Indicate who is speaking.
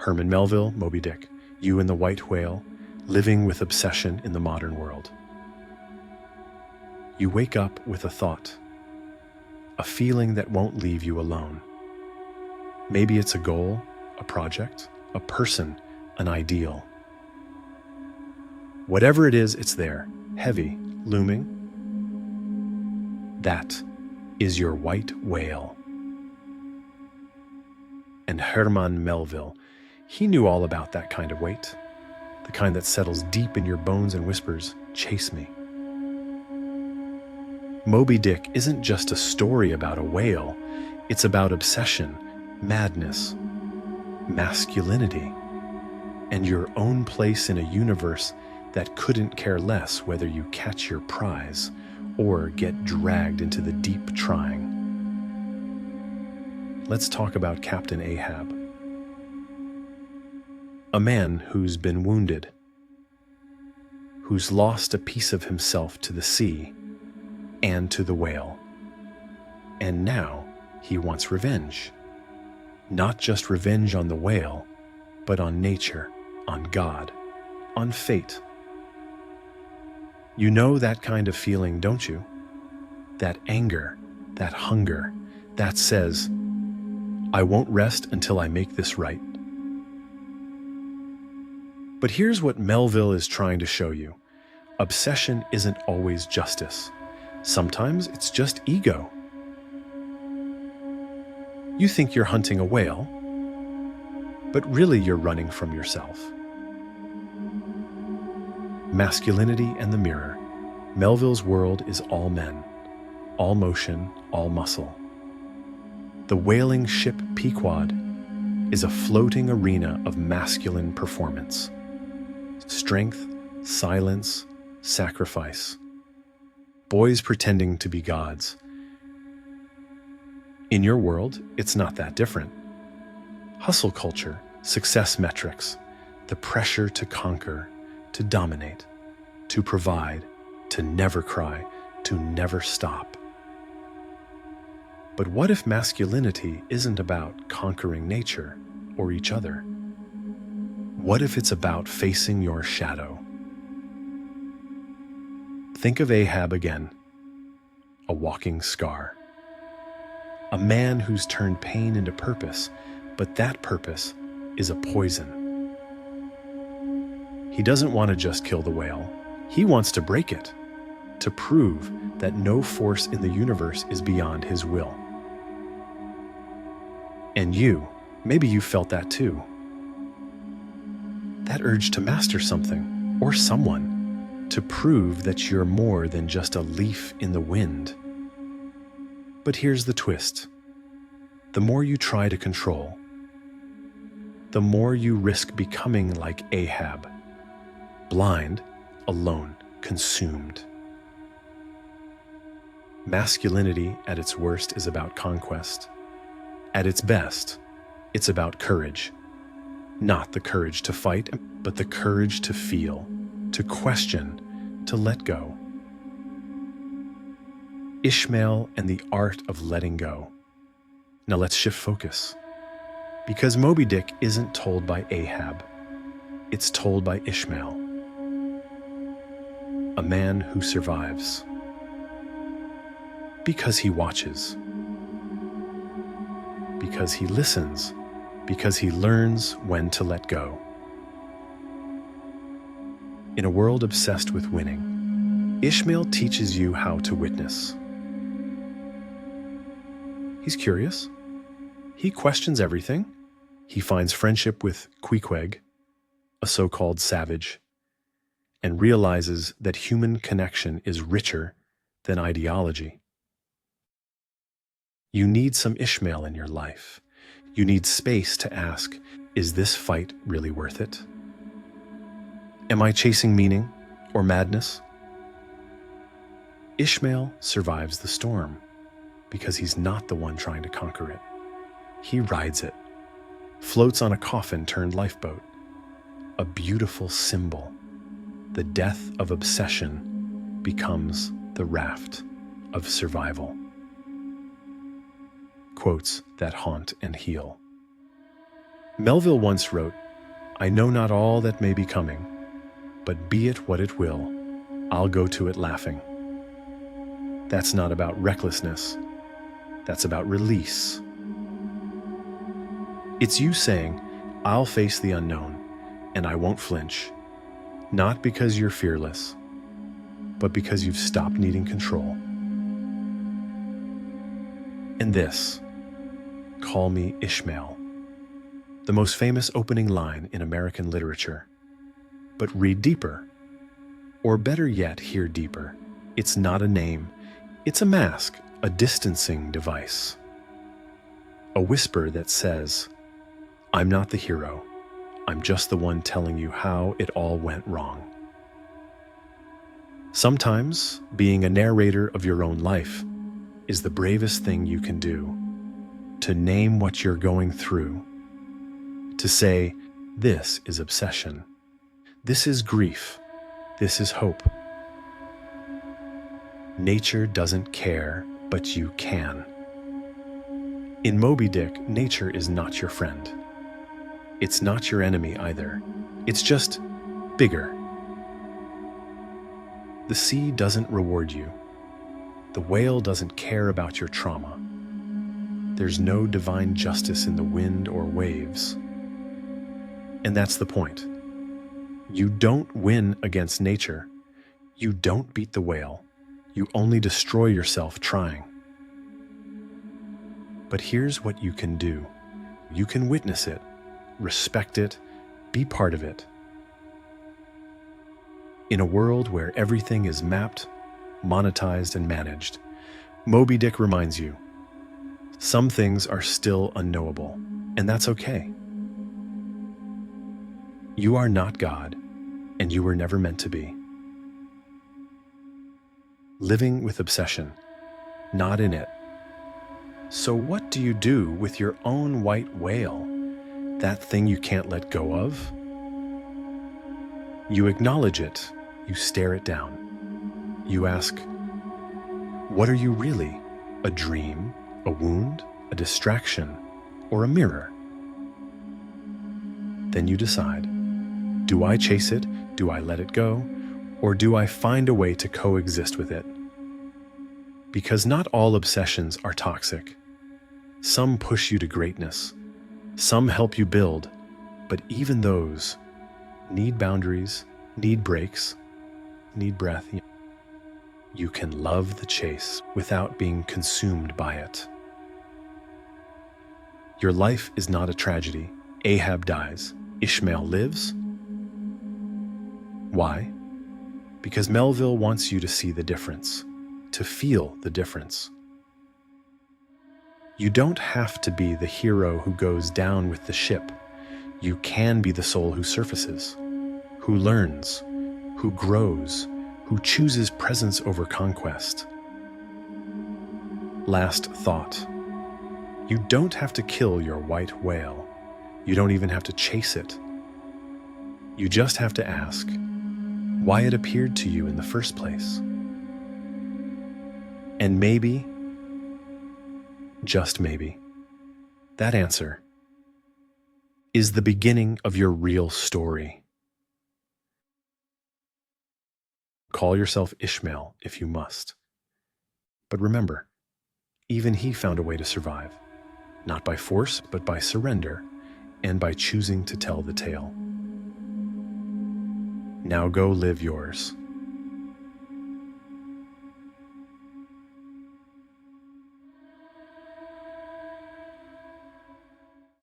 Speaker 1: Herman Melville, Moby-Dick, you and the white whale, living with obsession in the modern world. You wake up with a thought, a feeling that won't leave you alone. Maybe it's a goal, a project, a person, an ideal. Whatever it is, it's there, heavy, looming. That is your white whale. And Herman Melville, he knew all about that kind of weight, the kind that settles deep in your bones and whispers, "Chase me." Moby-Dick isn't just a story about a whale, it's about obsession, madness, masculinity, and your own place in a universe that couldn't care less whether you catch your prize or get dragged into the deep trying. Let's talk about Captain Ahab. A man who's been wounded, who's lost a piece of himself to the sea and to the whale. And now he wants revenge. Not just revenge on the whale, but on nature, on God, on fate. You know that kind of feeling, don't you? That anger, that hunger, that says, "I won't rest until I make this right." But here's what Melville is trying to show you. Obsession isn't always justice. Sometimes it's just ego. You think you're hunting a whale, but really you're running from yourself. Masculinity and the mirror. Melville's world is all men, all motion, all muscle. The whaling ship Pequod is a floating arena of masculine performance. Strength, silence, sacrifice. Boys pretending to be gods. In your world, it's not that different. Hustle culture, success metrics, the pressure to conquer, to dominate, to provide, to never cry, to never stop. But what if masculinity isn't about conquering nature or each other? What if it's about facing your shadow? Think of Ahab again, a walking scar. A man who's turned pain into purpose, but that purpose is a poison. He doesn't want to just kill the whale. He wants to break it, to prove that no force in the universe is beyond his will. And maybe you felt that too. That urge to master something or someone, to prove that you're more than just a leaf in the wind. But here's the twist. The more you try to control, the more you risk becoming like Ahab, blind, alone, consumed. Masculinity at its worst is about conquest. At its best, it's about courage. Not the courage to fight, but the courage to feel, to question, to let go. Ishmael and the art of letting go. Now let's shift focus. Because Moby-Dick isn't told by Ahab, it's told by Ishmael, a man who survives. Because he watches, because he listens, because he learns when to let go. In a world obsessed with winning, Ishmael teaches you how to witness. He's curious. He questions everything. He finds friendship with Queequeg, a so-called savage, and realizes that human connection is richer than ideology. You need some Ishmael in your life. You need space to ask, is this fight really worth it? Am I chasing meaning or madness? Ishmael survives the storm because he's not the one trying to conquer it. He rides it, floats on a coffin-turned lifeboat, a beautiful symbol. The death of obsession becomes the raft of survival. Quotes that haunt and heal. Melville once wrote, "I know not all that may be coming, but be it what it will, I'll go to it laughing." That's not about recklessness. That's about release. It's you saying, "I'll face the unknown, and I won't flinch," not because you're fearless, but because you've stopped needing control. And this, "Call me Ishmael," the most famous opening line in American literature. But read deeper, or better yet, hear deeper. It's not a name, it's a mask, a distancing device. A whisper that says, "I'm not the hero, I'm just the one telling you how it all went wrong." Sometimes, being a narrator of your own life is the bravest thing you can do. To name what you're going through. To say, this is obsession. This is grief. This is hope. Nature doesn't care, but you can. In Moby-Dick, nature is not your friend. It's not your enemy either. It's just bigger. The sea doesn't reward you. The whale doesn't care about your trauma. There's no divine justice in the wind or waves. And that's the point. You don't win against nature. You don't beat the whale. You only destroy yourself trying. But here's what you can do. You can witness it, respect it, be part of it. In a world where everything is mapped, monetized, and managed, Moby-Dick reminds you, some things are still unknowable, and that's okay. You are not God, and you were never meant to be. Living with obsession, not in it. So what do you do with your own white whale, that thing you can't let go of? You acknowledge it, you stare it down. You ask, what are you really? A dream, a wound, a distraction, or a mirror? Then you decide, do I chase it, do I let it go, or do I find a way to coexist with it? Because not all obsessions are toxic. Some push you to greatness. Some help you build, but even those need boundaries, need breaks, need breath. You can love the chase without being consumed by it. Your life is not a tragedy. Ahab dies. Ishmael lives. Why? Because Melville wants you to see the difference, to feel the difference. You don't have to be the hero who goes down with the ship. You can be the soul who surfaces, who learns, who grows, who chooses presence over conquest. Last thought. You don't have to kill your white whale. You don't even have to chase it. You just have to ask why it appeared to you in the first place. And maybe, just maybe, that answer is the beginning of your real story. Call yourself Ishmael if you must. But remember, even he found a way to survive, not by force, but by surrender, and by choosing to tell the tale. Now go live yours.